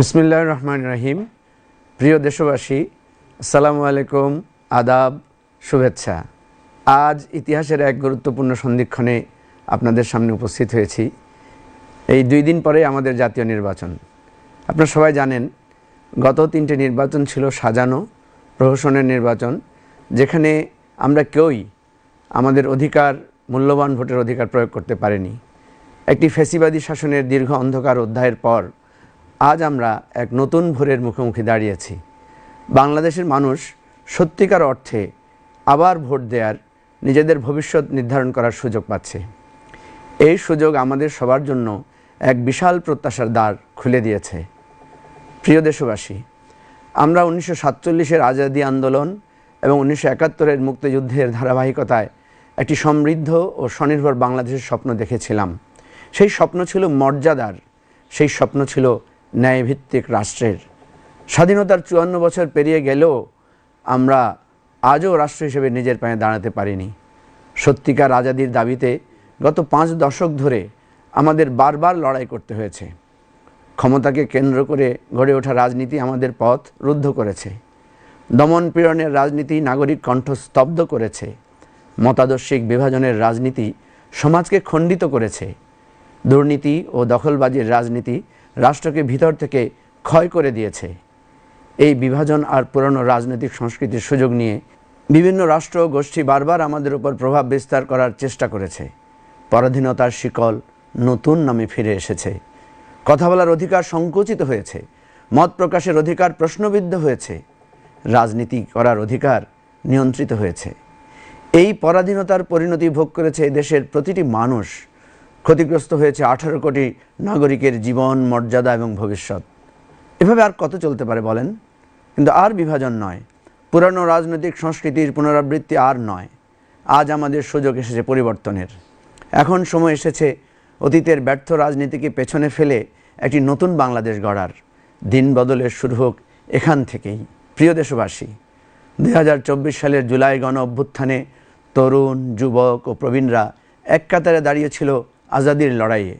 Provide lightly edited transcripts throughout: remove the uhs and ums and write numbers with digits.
বিসমিল্লাহির রহমানির রহিম। প্রিয় দেশবাসী, আসসালামু আলাইকুম, আদাব, শুভেচ্ছা। আজ ইতিহাসের এক গুরুত্বপূর্ণ সন্ধিক্ষণে আপনাদের সামনে উপস্থিত হয়েছি। এই 2 দিন পরে আমাদের জাতীয় নির্বাচন। আপনারা সবাই জানেন, গত 3টে নির্বাচন ছিল সাজানো প্রহসনের নির্বাচন, যেখানে আমরা কেউই আমাদের অধিকার, মূল্যবান ভোটের অধিকার প্রয়োগ করতে পারিনি। একটি ফ্যাসিবাদী শাসনের দীর্ঘ অন্ধকার অধ্যায়ের পর আজ আমরা এক নতুন ভোরের মুখোমুখি দাঁড়িয়েছি। বাংলাদেশের মানুষ সত্যিকার অর্থে আবার ভোট দেওয়ার, নিজেদের ভবিষ্যৎ নির্ধারণ করার সুযোগ পাচ্ছে। এই সুযোগ আমাদের সবার জন্য এক বিশাল প্রত্যাশার দ্বার খুলে দিয়েছে। প্রিয় দেশবাসী, আমরা 1947-এর আজাদী আন্দোলন এবং 1971-এর মুক্তিযুদ্ধের ধারাবাহিকতায় একটি সমৃদ্ধ ও স্বনির্ভর বাংলাদেশের স্বপ্ন দেখেছিলাম। সেই স্বপ্ন ছিল মর্যাদার, সেই স্বপ্ন ছিল ন্যায়ভিত্তিক রাষ্ট্রের। স্বাধীনতার 54 বছর পেরিয়ে গেলেও আমরা আজও রাষ্ট্র হিসেবে নিজের পায়ে দাঁড়াতে পারিনি। সত্যিকার আজাদির দাবিতে গত 5 দশক ধরে আমাদের বারবার লড়াই করতে হয়েছে। ক্ষমতাকে কেন্দ্র করে গড়ে ওঠা রাজনীতি আমাদের পথ রুদ্ধ করেছে। দমন পীড়নের রাজনীতি নাগরিক কণ্ঠ স্তব্ধ করেছে। মতাদর্শিক বিভাজনের রাজনীতি সমাজকে খণ্ডিত করেছে। দুর্নীতি ও দখলবাজির রাজনীতি রাষ্ট্রকে ভিতর থেকে ক্ষয় করে দিয়েছে। এই বিভাজন আর পুরনো রাজনৈতিক সংস্কৃতির সুযোগ নিয়ে বিভিন্ন রাষ্ট্র ও গোষ্ঠী বারবার আমাদের উপর প্রভাব বিস্তার করার চেষ্টা করেছে। পরাধীনতার শিকল নতুন নামে ফিরে এসেছে। কথা বলার অধিকার সংকুচিত হয়েছে। মত প্রকাশের অধিকার প্রশ্নবিদ্ধ হয়েছে। রাজনীতি করার অধিকার নিয়ন্ত্রিত হয়েছে। এই পরাধীনতার পরিণতি ভোগ করেছে দেশের প্রতিটি মানুষ। ক্ষতিগ্রস্ত হয়েছে 18 কোটি নাগরিকের জীবন, মর্যাদা এবং ভবিষ্যৎ। এভাবে আর কত চলতে পারে বলেন? কিন্তু আর বিভাজন নয়, পুরানো রাজনৈতিক সংস্কৃতির পুনরাবৃত্তি আর নয়। আজ আমাদের সুযোগ এসেছে পরিবর্তনের। এখন সময় এসেছে অতীতের ব্যর্থ রাজনীতিকে পেছনে ফেলে একটি নতুন বাংলাদেশ গড়ার। দিন বদলের শুরু হোক এখান থেকেই। প্রিয় দেশবাসী, 2024 সালের জুলাই গণ অভ্যুত্থানে তরুণ, যুবক ও প্রবীণরা এক কাতারে দাঁড়িয়েছিল আজাদির লড়াইয়ে।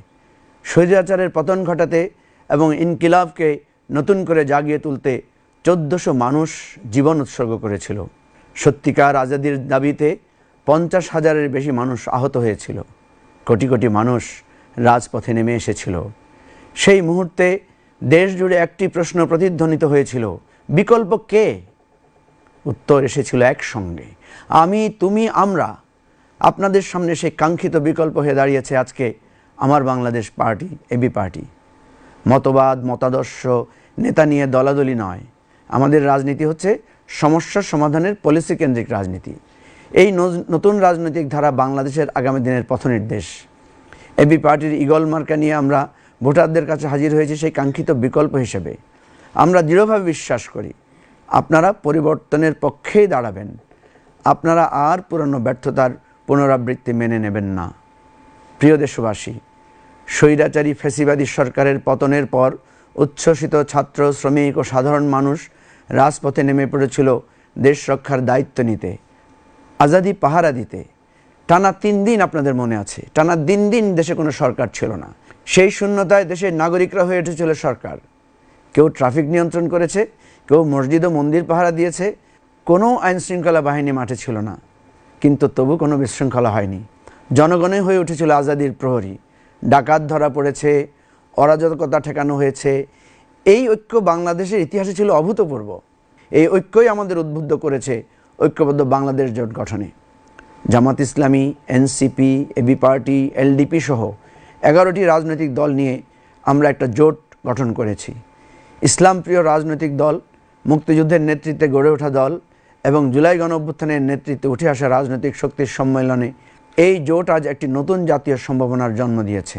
স্বৈরাচারের পতন ঘটাতে এবং ইনকিলাবকে নতুন করে জাগিয়ে তুলতে 1400 মানুষ জীবন উৎসর্গ করেছিল। সত্যিকার আজাদির দাবিতে 50,000-এর বেশি মানুষ আহত হয়েছিল। কোটি কোটি মানুষ রাজপথে নেমে এসেছিল। সেই মুহূর্তে দেশ জুড়ে একটি প্রশ্ন প্রতিধ্বনিত হয়েছিল, বিকল্প কে? উত্তর এসেছিল একসঙ্গে, আমি, তুমি, আমরা। আপনাদের সামনে সেই কাঙ্ক্ষিত বিকল্প হয়ে দাঁড়িয়েছে আজকে আমার বাংলাদেশ পার্টি, এবি পার্টি। মতবাদ, মতাদর্শ, নেতা নিয়ে দলাদলি নয়। আমাদের রাজনীতি হচ্ছে সমস্যার সমাধানের পলিসি কেন্দ্রিক রাজনীতি। এই নতুন রাজনৈতিক ধারা বাংলাদেশের আগামী দিনের পথনির্দেশ। এবি পার্টির ঈগল মার্কা নিয়ে আমরা ভোটারদের কাছে হাজির হয়েছি সেই কাঙ্ক্ষিত বিকল্প হিসেবে। আমরা দৃঢ়ভাবে বিশ্বাস করি আপনারা পরিবর্তনের পক্ষেই দাঁড়াবেন। আপনারা আর পুরনো ব্যর্থতার পুনরাবৃত্তি মেনে নেবেন না। প্রিয় দেশবাসী, স্বৈরাচারী ফ্যাসিবাদী সরকারের পতনের পর উচ্ছ্বসিত ছাত্র, শ্রমিক ও সাধারণ মানুষ রাজপথে নেমে পড়েছিল দেশ রক্ষার দায়িত্ব নিতে, আজাদি পাহারা দিতে। টানা 3 দিন, আপনাদের মনে আছে, টানা 3 দিন দেশে কোনো সরকার ছিল না। সেই শূন্যতায় দেশের নাগরিকরা হয়ে উঠেছিল সরকার। কেউ ট্রাফিক নিয়ন্ত্রণ করেছে, কেউ মসজিদ ও মন্দির পাহারা দিয়েছে। কোনো আইনশৃঙ্খলা বাহিনী মাঠে ছিল না, কিন্তু তবু কোনো বিশৃঙ্খলা হয়নি। জনগণে হয়ে উঠেছিল আজাদির প্রহরী। ডাকাত ধরা পড়েছে, অরাজকতা ঠেকানো হয়েছে। এই ঐক্য বাংলাদেশের ইতিহাসে ছিল অভূতপূর্ব। এই ঐক্যই আমাদের উদ্বুদ্ধ করেছে ঐক্যবদ্ধ বাংলাদেশ জোট গঠনে। Jamaat Islami, NCP, AB party, LDP সহ 11টি রাজনৈতিক দল নিয়ে আমরা একটা জোট গঠন করেছি। ইসলামপ্রিয় রাজনৈতিক দল, মুক্তিযুদ্ধের নেতৃত্বে গড়ে ওঠা দল এবং জুলাই গণ অভ্যুত্থানের নেতৃত্বে উঠে আসা রাজনৈতিক শক্তির সম্মেলনে এই জোট আজ একটি নতুন জাতীয় সম্ভাবনার জন্ম দিয়েছে।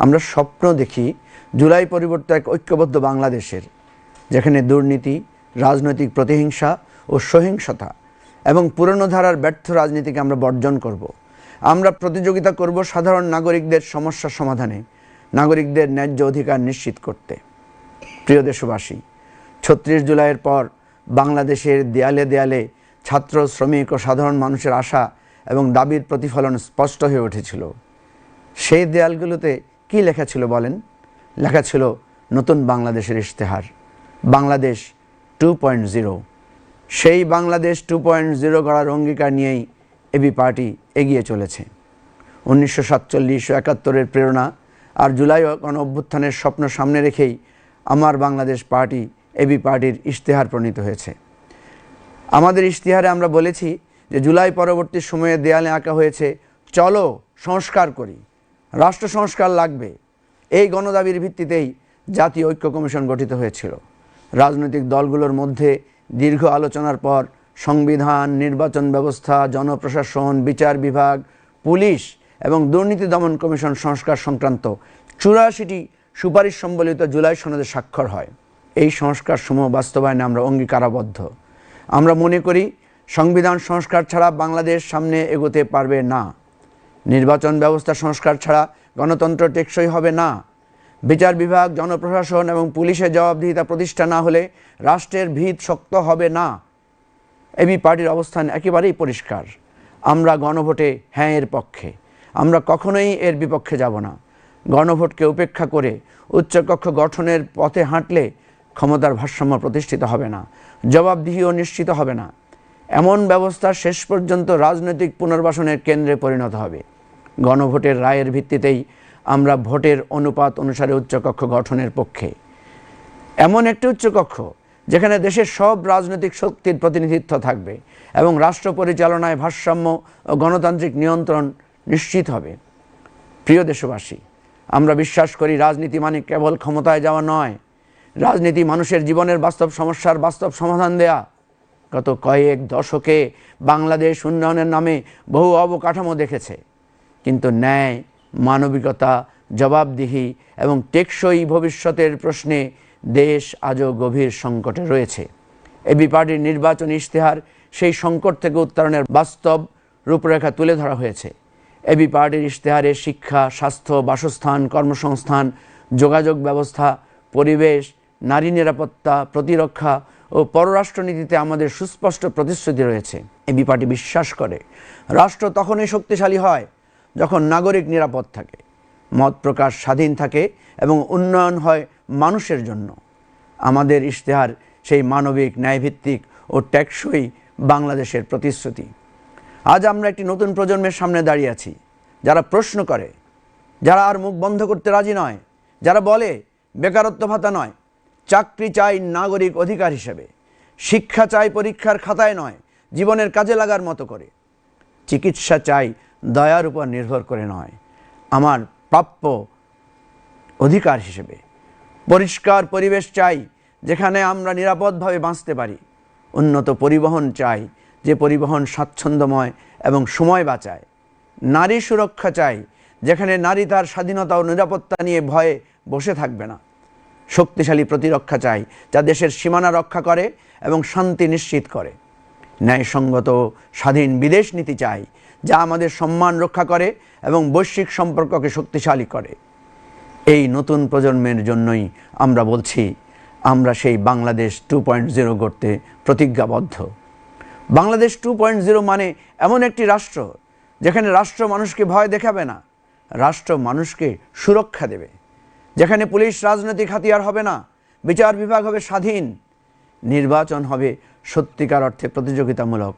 আমরা স্বপ্ন দেখি জুলাই পরিবর্তে এক ঐক্যবদ্ধ বাংলাদেশের, যেখানে দুর্নীতি, রাজনৈতিক প্রতিহিংসা ও সহিংসতা এবং পুরনো ধারার ব্যর্থ রাজনীতিকে আমরা বর্জন করব। আমরা প্রতিযোগিতা করব সাধারণ নাগরিকদের সমস্যা সমাধানে, নাগরিকদের ন্যায্য অধিকার নিশ্চিত করতে। প্রিয় দেশবাসী, 36 জুলাইয়ের পর বাংলাদেশের দেয়ালে দেয়ালে ছাত্র, শ্রমিক ও সাধারণ মানুষের আশা এবং দাবির প্রতিফলন স্পষ্ট হয়ে উঠেছিল। সেই দেয়ালগুলোতে কি লেখা ছিল বলেন? লেখা ছিল নতুন বাংলাদেশের ইশতেহার, বাংলাদেশ 2.0। সেই বাংলাদেশ 2.0 গড়ার অঙ্গীকার নিয়েই এবি পার্টি এগিয়ে চলেছে। 1947 ও 71-এর প্রেরণা আর জুলাই গণ অভ্যুত্থানের স্বপ্ন সামনে রেখেই আমার বাংলাদেশ পার্টি এবি পার্টির ইশতেহার প্রণীত হয়েছে। আমাদের ইশতেহারে আমরা বলেছি যে জুলাই পরবর্তী সময়ে দেয়ালে আঁকা হয়েছে, চলো সংস্কার করি, রাষ্ট্র সংস্কার লাগবে। এই গণদাবির ভিত্তিতেই জাতীয় ঐক্য কমিশন গঠিত হয়েছিল। রাজনৈতিক দলগুলোর মধ্যে দীর্ঘ আলোচনার পর সংবিধান, নির্বাচন ব্যবস্থা, জনপ্রশাসন, বিচার বিভাগ, পুলিশ এবং দুর্নীতি দমন কমিশন সংস্কার সংক্রান্ত 84টি সুপারিশ সম্বলিত জুলাই সনদে স্বাক্ষর হয়। এই সংস্কার সমূহ বাস্তবায়নে আমরা অঙ্গীকারাবদ্ধ। আমরা মনে করি সংবিধান সংস্কার ছাড়া বাংলাদেশ সামনে এগোতে পারবে না। নির্বাচন ব্যবস্থা সংস্কার ছাড়া গণতন্ত্র টেকসই হবে না। বিচার বিভাগ, জনপ্রশাসন এবং পুলিশের জবাবদিহিতা প্রতিষ্ঠা না হলে রাষ্ট্রের ভিত শক্ত হবে না। এবি পার্টির অবস্থান একেবারেই পরিষ্কার। আমরা গণভোটে হ্যাঁ এর পক্ষে, আমরা কখনোই এর বিপক্ষে যাব না। গণভোটকে উপেক্ষা করে উচ্চকক্ষ গঠনের পথে হাঁটলে ক্ষমতার ভারসাম্য প্রতিষ্ঠিত হবে না, জবাবদিহিও নিশ্চিত হবে না। এমন ব্যবস্থা শেষ পর্যন্ত রাজনৈতিক পুনর্বাসনের কেন্দ্রে পরিণত হবে। গণভোটের রায়ের ভিত্তিতেই আমরা ভোটের অনুপাত অনুসারে উচ্চকক্ষ গঠনের পক্ষে। এমন একটি উচ্চকক্ষ যেখানে দেশের সব রাজনৈতিক শক্তির প্রতিনিধিত্ব থাকবে এবং রাষ্ট্র পরিচালনায় ভারসাম্য ও গণতান্ত্রিক নিয়ন্ত্রণ নিশ্চিত হবে। প্রিয় দেশবাসী, আমরা বিশ্বাস করি রাজনীতি মানে কেবল ক্ষমতায় যাওয়া নয়, রাজনীতি মানুষের জীবনের বাস্তব সমস্যার বাস্তব সমাধান দেয়া। গত কয়েক দশকে বাংলাদেশ উন্নয়নের নামে বহু অবকাঠামো দেখেছে, কিন্তু ন্যায়, মানবিকতা, জবাবদিহি এবং টেকসই ভবিষ্যতের প্রশ্নে দেশ আজও গভীর সংকটে রয়েছে। এবি পার্টির নির্বাচনী ইশতেহার সেই সংকট থেকে উত্তরণের বাস্তব রূপরেখা তুলে ধরা হয়েছে। এবি পার্টির ইশতেহারে শিক্ষা, স্বাস্থ্য, বাসস্থান, কর্মসংস্থান, যোগাযোগ ব্যবস্থা, পরিবেশ, নারী নিরাপত্তা, প্রতিরক্ষা ও পররাষ্ট্রনীতিতে আমাদের সুস্পষ্ট প্রতিশ্রুতি রয়েছে। এবি পার্টি বিশ্বাস করে রাষ্ট্র তখনই শক্তিশালী হয় যখন নাগরিক নিরাপদ থাকে, মত প্রকাশ স্বাধীন থাকে এবং উন্নয়ন হয় মানুষের জন্য। আমাদের ইশতেহার সেই মানবিক, ন্যায়ভিত্তিক ও টেকসই বাংলাদেশের প্রতিশ্রুতি। আজ আমরা একটি নতুন প্রজন্মের সামনে দাঁড়িয়ে আছি, যারা প্রশ্ন করে, যারা আর মুখ বন্ধ করতে রাজি নয়, যারা বলে বেকারত্ব ভাতা নয়, চাকরি চাই নাগরিক অধিকার হিসেবে, শিক্ষা চাই পরীক্ষার খাতায় নয়, জীবনের কাজে লাগার মতো করে, চিকিৎসা চাই দয়ার উপর নির্ভর করে নয়, আমার প্রাপ্য অধিকার হিসেবে, পরিষ্কার পরিবেশ চাই যেখানে আমরা নিরাপদভাবে বাঁচতে পারি, উন্নত পরিবহন চাই যে পরিবহন স্বাচ্ছন্দ্যময় এবং সময় বাঁচায়, নারী সুরক্ষা চাই যেখানে নারী তার স্বাধীনতা ও নিরাপত্তা নিয়ে ভয়ে বসে থাকবে না, শক্তিশালী প্রতিরক্ষা চাই যা দেশের সীমানা রক্ষা করে এবং শান্তি নিশ্চিত করে, ন্যায়সঙ্গত স্বাধীন বিদেশ নীতি চাই যা আমাদের সম্মান রক্ষা করে এবং বৈশ্বিক সম্পর্ককে শক্তিশালী করে। এই নতুন প্রজন্মের জন্যই আমরা বলছি, আমরা সেই বাংলাদেশ 2.0 গড়তে প্রতিজ্ঞাবদ্ধ। বাংলাদেশ 2.0 মানে এমন একটি রাষ্ট্র যেখানে রাষ্ট্র মানুষকে ভয় দেখাবে না, রাষ্ট্র মানুষকে সুরক্ষা দেবে, যেখানে পুলিশ রাজনৈতিক হাতিয়ার হবে না, বিচার বিভাগ হবে স্বাধীন, নির্বাচন হবে সত্যিকার অর্থে প্রতিযোগিতামূলক,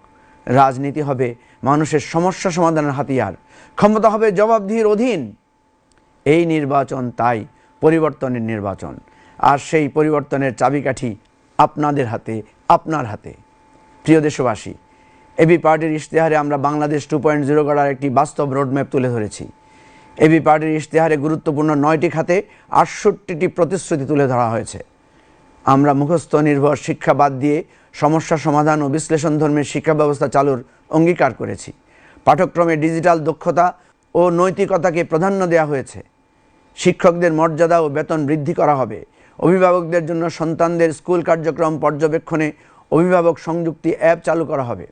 রাজনীতি হবে মানুষের সমস্যা সমাধানের হাতিয়ার, ক্ষমতা হবে জবাবদিহির অধীন। এই নির্বাচন তাই পরিবর্তনের নির্বাচন, আর সেই পরিবর্তনের চাবিকাঠি আপনাদের হাতে, আপনার হাতে। প্রিয় দেশবাসী, এবি পার্টির ইশতেহারে আমরা বাংলাদেশ 2.0 গড়ার একটি বাস্তব রোডম্যাপ তুলে ধরেছি। এবি পার্টির ইশতেহারে গুরুত্বপূর্ণ 9টি খাতে 68টি প্রতিশ্রুতি তুলে ধরা হয়েছে। আমরা মুখস্থ নির্ভর শিক্ষা বাদ দিয়ে সমস্যা সমাধান ও বিশ্লেষণধর্মী শিক্ষা ব্যবস্থা চালুর অঙ্গীকার করেছি। পাঠ্যক্রমে ডিজিটাল দক্ষতা ও নৈতিকতাকে প্রাধান্য দেওয়া হয়েছে। শিক্ষকদের মর্যাদা ও বেতন বৃদ্ধি করা হবে। অভিভাবকদের জন্য সন্তানদের স্কুল কার্যক্রম পর্যবেক্ষণে অভিভাবক সংযুক্তি অ্যাপ চালু করা হবে।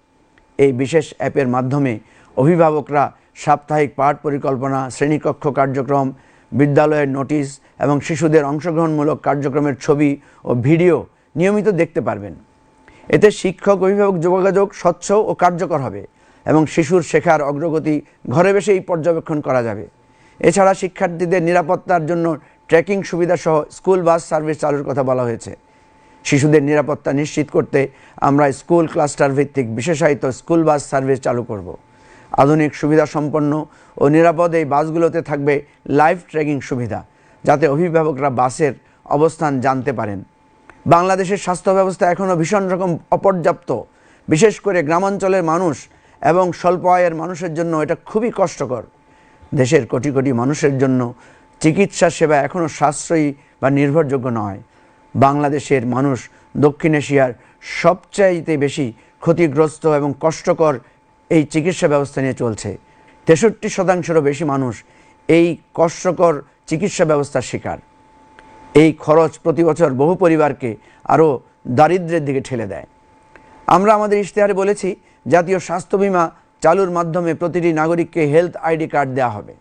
এই বিশেষ অ্যাপের মাধ্যমে অভিভাবকরা সাপ্তাহিক পাঠ পরিকল্পনা, শ্রেণীকক্ষ কার্যক্রম, বিদ্যালয়ের নোটিশ এবং শিশুদের অংশগ্রহণমূলক কার্যক্রমের ছবি ও ভিডিও নিয়মিত দেখতে পারবেন। এতে শিক্ষক অভিভাবক যোগাযোগ স্বচ্ছ ও কার্যকর হবে এবং শিশুর শেখার অগ্রগতি ঘরে বসেই পর্যবেক্ষণ করা যাবে। এছাড়া শিক্ষার্থীদের নিরাপত্তার জন্য ট্র্যাকিং সুবিধা সহ স্কুল বাস সার্ভিস চালুর কথা বলা হয়েছে। শিশুদের নিরাপত্তা নিশ্চিত করতে আমরা স্কুল ক্লাস্টার ভিত্তিক বিশেষায়িত স্কুল বাস সার্ভিস চালু করব। আধুনিক সুবিধা সম্পন্ন ও নিরাপদ এই বাসগুলোতে থাকবে লাইভ ট্র্যাকিং সুবিধা, যাতে অভিভাবকরা বাসের অবস্থান জানতে পারেন। বাংলাদেশের স্বাস্থ্য ব্যবস্থা এখনও ভীষণ রকম অপর্যাপ্ত, বিশেষ করে গ্রামাঞ্চলের মানুষ এবং স্বল্প আয়ের মানুষের জন্য এটা খুবই কষ্টকর। দেশের কোটি কোটি মানুষের জন্য চিকিৎসা সেবা এখনও সাশ্রয়ী বা নির্ভরযোগ্য নয়। বাংলাদেশের মানুষ দক্ষিণ এশিয়ার সবচাইতে বেশি ক্ষতিগ্রস্ত এবং কষ্টকর এই চিকিৎসা ব্যবস্থা নিয়ে চলছে। 63% বেশি মানুষ এই কষ্টকর চিকিৎসা ব্যবস্থার শিকার। এই খরচ প্রতি বছর বহু পরিবারকে আরও দারিদ্র্যের দিকে ঠেলে দেয়। আমরা আমাদের ইশতেহারে বলেছি, জাতীয় স্বাস্থ্য বীমা চালুর মাধ্যমে প্রতিটি নাগরিককে হেলথ আইডি কার্ড দেওয়া হবে,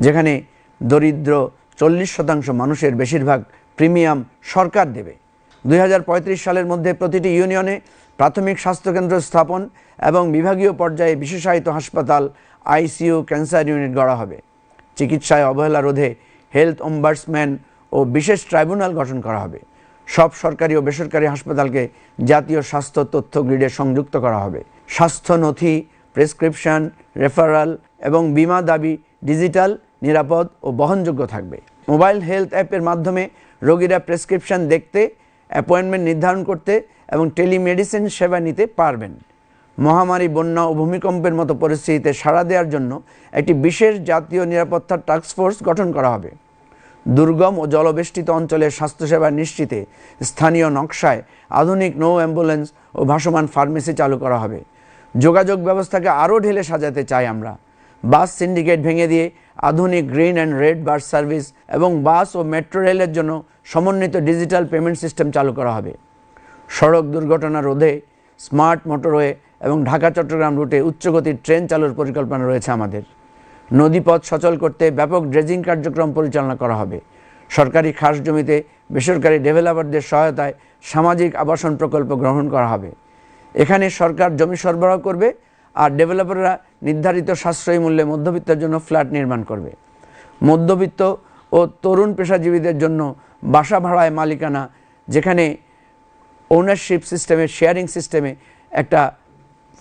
যেখানে দরিদ্র 40% মানুষের বেশিরভাগ প্রিমিয়াম সরকার দেবে। 2035 সালের মধ্যে প্রতিটি ইউনিয়নে প্রাথমিক স্বাস্থ্যকেন্দ্র স্থাপন এবং বিভাগীয় পর্যায়ে বিশেষায়িত হাসপাতাল, আইসিইউ, ক্যান্সার ইউনিট গড়া হবে। চিকিৎসায় অবহেলা রোধে হেলথ অম্বাডসম্যান ও বিশেষ ট্রাইব্যুনাল গঠন করা হবে। সব সরকারি ও বেসরকারি হাসপাতালকে জাতীয় স্বাস্থ্য তথ্য গ্রিডে সংযুক্ত করা হবে। স্বাস্থ্য নথি, প্রেসক্রিপশন, রেফারাল এবং বিমা দাবি ডিজিটাল, নিরাপদ ও বহনযোগ্য থাকবে। মোবাইল হেলথ অ্যাপের মাধ্যমে রোগীরা প্রেসক্রিপশন দেখতে, অ্যাপয়েন্টমেন্ট নির্ধারণ করতে এবং টেলিমেডিসিন সেবা নিতে পারবেন। মহামারী, বন্যা ও ভূমিকম্পের মতো পরিস্থিতিতে সাড়া দেওয়ার জন্য একটি বিশেষ জাতীয় নিরাপত্তা টাস্কফোর্স গঠন করা হবে। দুর্গম ও জলবেষ্টিত অঞ্চলের স্বাস্থ্যসেবা নিশ্চিতে স্থানীয় নকশায় আধুনিক নৌ অ্যাম্বুলেন্স ও ভাসমান ফার্মেসি চালু করা হবে। যোগাযোগ ব্যবস্থাকে আরও ঢেলে সাজাতে চাই আমরা। বাস সিন্ডিকেট ভেঙে দিয়ে আধুনিক green and red bus service এবং বাস ও মেট্রো রেলের জন্য সমন্বিত ডিজিটাল পেমেন্ট সিস্টেম চালু করা হবে। সড়ক দুর্ঘটনা রোধে স্মার্ট মোটরওয়ে এবং ঢাকা-চট্টগ্রাম রুটে উচ্চগতির ট্রেন চালুর পরিকল্পনা রয়েছে আমাদের। নদীপথ সচল করতে ব্যাপক ড্রেজিং কার্যক্রম পরিচালনা করা হবে। সরকারি খাস জমিতে বেসরকারি ডেভেলপারদের সহায়তায় সামাজিক আবাসন প্রকল্প গ্রহণ করা হবে। এখানে সরকার জমি সরবরাহ করবে আর ডেভেলপাররা নির্ধারিত সাশ্রয়ী মূল্যে মধ্যবিত্তের জন্য ফ্ল্যাট নির্মাণ করবে। মধ্যবিত্ত ও তরুণ পেশাজীবীদের জন্য বাসা ভাড়ায় মালিকানা, যেখানে ওনারশিপ সিস্টেমে, শেয়ারিং সিস্টেমে একটা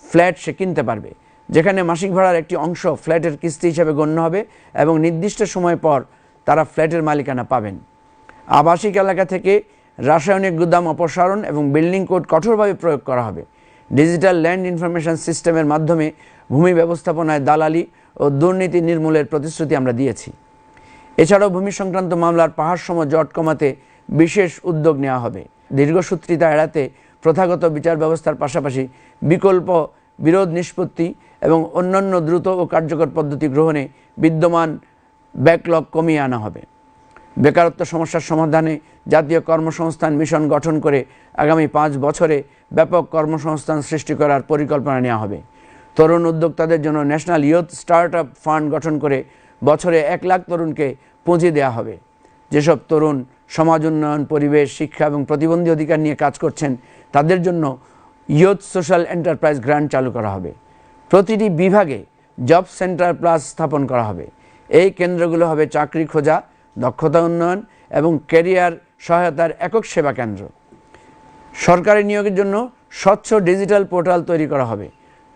ফ্ল্যাট সে কিনতে পারবে, যেখানে মাসিক ভাড়ার একটি অংশ ফ্ল্যাটের কিস্তি হিসেবে গণ্য হবে এবং নির্দিষ্ট সময় পর তারা ফ্ল্যাটের মালিকানা পাবেন। আবাসিক এলাকা থেকে রাসায়নিক গুদাম অপসারণ এবং বিল্ডিং কোড কঠোরভাবে প্রয়োগ করা হবে। ডিজিটাল ল্যান্ড ইনফরমেশন সিস্টেমের মাধ্যমে ভূমি ব্যবস্থাপনায় দালালি ও দুর্নীতি নির্মূলের প্রতিশ্রুতি আমরা দিয়েছি। এছাড়াও ভূমি সংক্রান্ত মামলার পাহাড়সম জট কমাতে বিশেষ উদ্যোগ নেওয়া হবে। দীর্ঘসূত্রিতা এড়াতে প্রথাগত বিচার ব্যবস্থার পাশাপাশি বিকল্প বিরোধ নিষ্পত্তি এবং অন্যান্য দ্রুত ও কার্যকর পদ্ধতি গ্রহণে বিদ্যমান ব্যাকলগ কমিয়ে আনা হবে। বেকারত্ব সমস্যার সমাধানে জাতীয় কর্মসংস্থান মিশন গঠন করে আগামী 5 বছরে ব্যাপক কর্মসংস্থান সৃষ্টি করার পরিকল্পনা নেওয়া হবে। তরুণ উদ্যোক্তাদের জন্য ন্যাশনাল ইয়ুথ স্টার্টআপ ফান্ড গঠন করে বছরে 1 লাখ তরুণকে পুঁজি দেওয়া হবে। যেসব তরুণ সমাজ উন্নয়ন, পরিবেশ, শিক্ষা এবং প্রতিবন্ধী অধিকার নিয়ে কাজ করছেন, তাদের জন্য ইয়ুথ সোশ্যাল এন্টারপ্রাইজ গ্র্যান্ট চালু করা হবে। প্রতিটি বিভাগে জব সেন্টার প্লাস স্থাপন করা হবে। এই কেন্দ্রগুলো হবে চাকরি খোঁজা, দক্ষতা উন্নয়ন এবং ক্যারিয়ার সহায়তার একক সেবা কেন্দ্র। সরকারি নিয়োগের জন্য স্বচ্ছ ডিজিটাল পোর্টাল তৈরি করা হবে।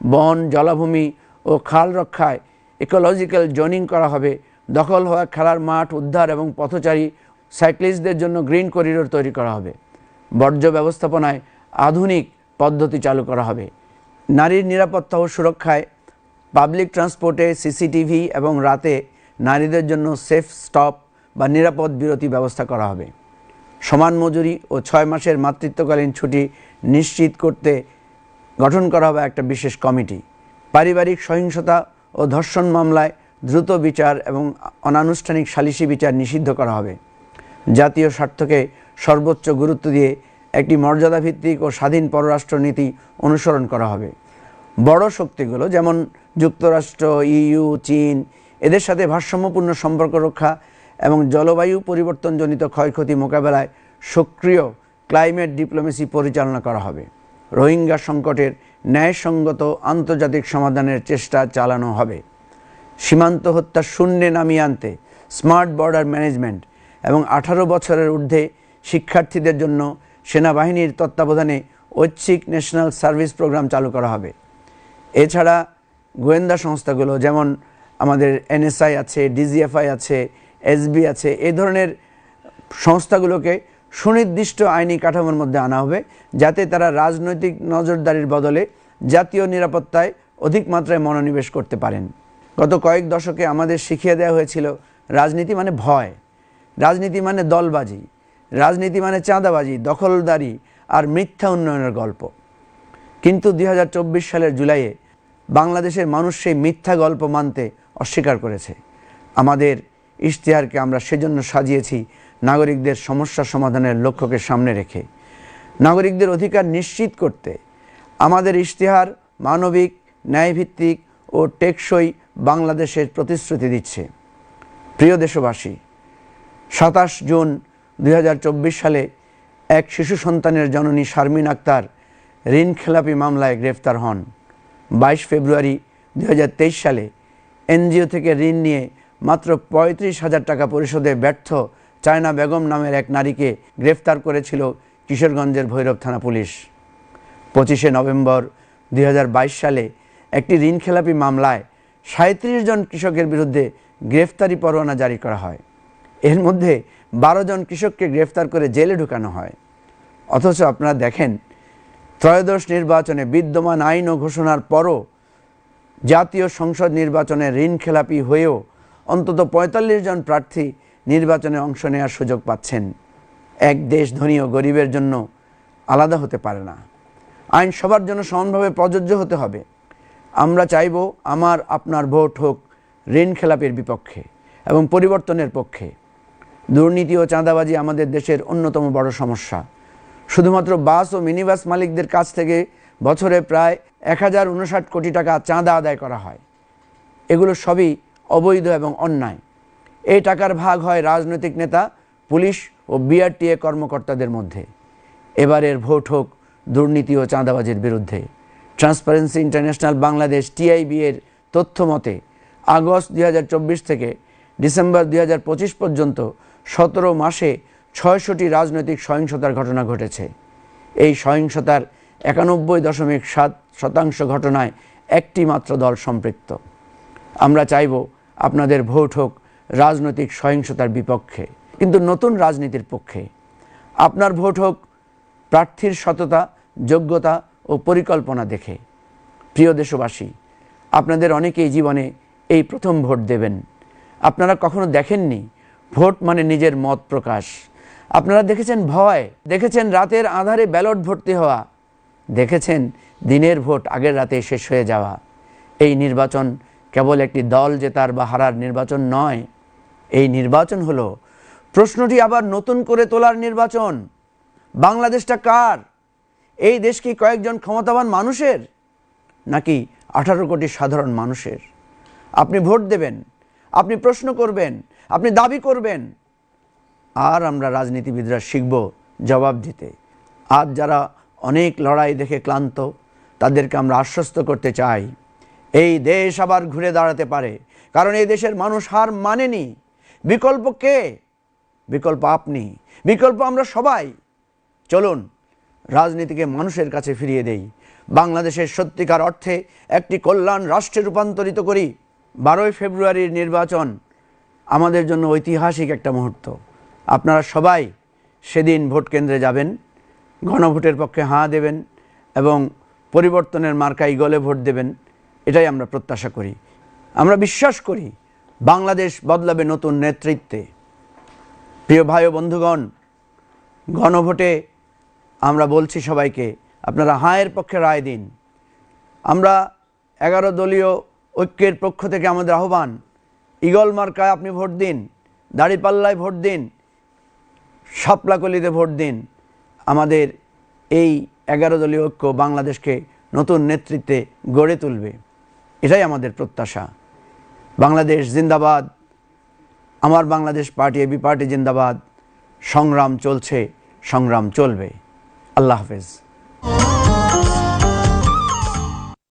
বন, জলাভূমি ও খাল রক্ষায় ইকোলজিক্যাল জোনিং করা হবে। দখল হওয়া খেলার মাঠ উদ্ধার এবং পথচারী সাইক্লিস্টদের জন্য গ্রিন করিডোর তৈরি করা হবে। বর্জ্য ব্যবস্থাপনায় আধুনিক পদ্ধতি চালু করা হবে। নারীর নিরাপত্তা ও সুরক্ষায় পাবলিক ট্রান্সপোর্টে সিসিটিভি এবং রাতে নারীদের জন্য সেফ স্টপ বা নিরাপদ বিরতি ব্যবস্থা করা হবে। সমান মজুরি ও 6 মাসের মাতৃত্বকালীন ছুটি নিশ্চিত করতে গঠন করা হবে একটা বিশেষ কমিটি। পারিবারিক সহিংসতা ও ধর্ষণ মামলায় দ্রুত বিচার এবং অনানুষ্ঠানিক সালিসি বিচার নিষিদ্ধ করা হবে। জাতীয় স্বার্থকে সর্বোচ্চ গুরুত্ব দিয়ে একটি মর্যাদাভিত্তিক ও স্বাধীন পররাষ্ট্রনীতি অনুসরণ করা হবে। বড় শক্তিগুলো যেমন যুক্তরাষ্ট্র, ইইউ, চীন, এদের সাথে ভারসাম্যপূর্ণ সম্পর্ক রক্ষা এবং জলবায়ু পরিবর্তনজনিত ক্ষয়ক্ষতি মোকাবেলায় সক্রিয় ক্লাইমেট ডিপ্লোমেসি পরিচালনা করা হবে। রোহিঙ্গা সংকটের ন্যায়সঙ্গত আন্তর্জাতিক সমাধানের চেষ্টা চালানো হবে। সীমান্ত হত্যা শূন্যে নামিয়ে আনতে স্মার্ট বর্ডার ম্যানেজমেন্ট এবং 18 বছরের ঊর্ধ্বে শিক্ষার্থীদের জন্য সেনাবাহিনীর তত্ত্বাবধানে ঐচ্ছিক ন্যাশনাল সার্ভিস প্রোগ্রাম চালু করা হবে। এছাড়া গোয়েন্দা সংস্থাগুলো যেমন আমাদের NSI আছে, DGFI আছে, SB আছে, এই ধরনের সংস্থাগুলোকে সুনির্দিষ্ট আইনি কাঠামোর মধ্যে আনা হবে, যাতে তারা রাজনৈতিক নজরদারির বদলে জাতীয় নিরাপত্তায় অধিক মাত্রায় মনোনিবেশ করতে পারেন। গত কয়েক দশকে আমাদের শিখিয়ে দেওয়া হয়েছিল রাজনীতি মানে ভয়, রাজনীতি মানে দলবাজি, রাজনীতি মানে চাঁদাবাজি, দখলদারি আর মিথ্যা উন্নয়নের গল্প। কিন্তু 2024 সালের জুলাইয়ে বাংলাদেশের মানুষ সেই মিথ্যা গল্প মানতে অস্বীকার করেছে। আমাদের ইশতেহারকে আমরা সেজন্য সাজিয়েছি নাগরিকদের সমস্যা সমাধানের লক্ষ্যকে সামনে রেখে। নাগরিকদের অধিকার নিশ্চিত করতে আমাদের ইশতেহার মানবিক, ন্যায়ভিত্তিক ও টেকসই বাংলাদেশের প্রতিশ্রুতি দিচ্ছে। প্রিয় দেশবাসী, 27 জুন 2024 সালে এক শিশু সন্তানের জননী শারমিন আক্তার ঋণখেলাপি মামলায় গ্রেফতার হন। 22 ফেব্রুয়ারি 2023 সালে NGO থেকে ঋণ নিয়ে মাত্র 35,000 টাকা পরিশোধে ব্যর্থ চায়না বেগম নামের এক নারীকে গ্রেফতার করেছিল কিশোরগঞ্জের ভৈরব থানা পুলিশ। 25শে নভেম্বর 2022 সালে একটি ঋণখেলাপি মামলায় 37 জন কৃষকের বিরুদ্ধে গ্রেফতারি পরোয়ানা জারি করা হয়। এর মধ্যে 12 জন কৃষককে গ্রেফতার করে জেলে ঢুকানো হয়। অথচ আপনারা দেখেন, ত্রয়োদশ নির্বাচনে বিদ্যমান আইন ও ঘোষণার পরও জাতীয় সংসদ নির্বাচনে ঋণখেলাপি হয়েও অন্তত 45 জন প্রার্থী নির্বাচনে অংশ নেওয়ার সুযোগ পাচ্ছেন। এক দেশ ধনী ও গরিবের জন্য আলাদা হতে পারে না। আইন সবার জন্য সমানভাবে প্রযোজ্য হতে হবে। আমরা চাইব আমার আপনার ভোট হোক ঋণখেলাপির বিপক্ষে এবং পরিবর্তনের পক্ষে। দুর্নীতি ও চাঁদাবাজি আমাদের দেশের অন্যতম বড় সমস্যা। শুধুমাত্র বাস ও মিনিবাস মালিকদের কাছ থেকে বছরে প্রায় 1059 কোটি টাকা চাঁদা আদায় করা হয়। এগুলো সবই অবৈধ এবং অন্যায়। এই টাকার ভাগ হয় রাজনৈতিক নেতা, পুলিশ ও BRTA কর্মকর্তাদের মধ্যে। এবারের ভোট হোক দুর্নীতি ও চাঁদাবাজির বিরুদ্ধে। ট্রান্সপারেন্সি ইন্টারন্যাশনাল বাংলাদেশ TIB এর তথ্য মতে আগস্ট 2024 থেকে ডিসেম্বর 2025 পর্যন্ত 17 মাসে 600টি রাজনৈতিক সহিংসতার ঘটনা ঘটেছে। এই সহিংসতার 91.7% ঘটনায় একটি মাত্র দল সম্পৃক্ত। আমরা চাইব আপনাদের ভোট হোক রাজনৈতিক সহিংসতার বিপক্ষে, কিন্তু নতুন রাজনীতির পক্ষে। আপনার ভোট হোক প্রার্থীর সততা, যোগ্যতা ও পরিকল্পনা দেখে। প্রিয় দেশবাসী, আপনাদের অনেকেই জীবনে এই প্রথম ভোট দেবেন। আপনারা কখনো দেখেননি ভোট মানে নিজের মত প্রকাশ। আপনারা দেখেছেন ভয়, দেখেছেন রাতের আঁধারে ব্যালট ভর্তি হওয়া, দেখেছেন দিনের ভোট আগের রাতে শেষ হয়ে যাওয়া। এই নির্বাচন কেবল একটি দল জেতার বা হারার নির্বাচন নয়। এই নির্বাচন হলো প্রশ্নটি আবার নতুন করে তোলার নির্বাচন। বাংলাদেশটা কার? এই দেশ কি কয়েকজন ক্ষমতাবান মানুষের, নাকি 18 কোটি সাধারণ মানুষের? আপনি ভোট দেবেন, আপনি প্রশ্ন করবেন, আপনি দাবি করবেন, আর আমরা রাজনীতিবিদরা শিখব জবাব দিতে। আজ যারা অনেক লড়াই দেখে ক্লান্ত, তাদেরকে আমরা আশ্বস্ত করতে চাই, এই দেশ আবার ঘুরে দাঁড়াতে পারে, কারণ এই দেশের মানুষ হার মানেনি। বিকল্প কে? বিকল্প আপনি, বিকল্প আমরা সবাই। চলুন রাজনীতিকে মানুষের কাছে ফিরিয়ে দেই, বাংলাদেশের সত্যিকার অর্থে একটি কল্যাণ রাষ্ট্রে রূপান্তরিত করি। 12 ফেব্রুয়ারির নির্বাচন আমাদের জন্য ঐতিহাসিক একটা মুহূর্ত। আপনারা সবাই সেদিন ভোট কেন্দ্রে যাবেন, গণভোটের পক্ষে হাঁ দেবেন এবং পরিবর্তনের মার্কা ঈগলে ভোট দেবেন। এটাই আমরা প্রত্যাশা করি। আমরা বিশ্বাস করি বাংলাদেশ বদলাবে নতুন নেতৃত্বে। প্রিয় ভাই ও বন্ধুগণ, গণভোটে আমরা বলছি সবাইকে, আপনারা হাঁয়ের পক্ষে রায় দিন। আমরা 11 দলীয় ঐক্যের পক্ষ থেকে আমাদের আহ্বান, ঈগল মার্কায় আপনি ভোট দিন, দাড়িপাল্লায় ভোট দিন, শাপলাকলিতে ভোট দিন। আমাদের এই 11 দলীয় ঐক্য বাংলাদেশকে নতুন নেতৃত্বে গড়ে তুলবে, এটাই আমাদের প্রত্যাশা। বাংলাদেশ জিন্দাবাদ, আমার বাংলাদেশ পার্টি, এবি পার্টি জিন্দাবাদ। সংগ্রাম চলছে, সংগ্রাম চলবে। আল্লাহ হাফেজ।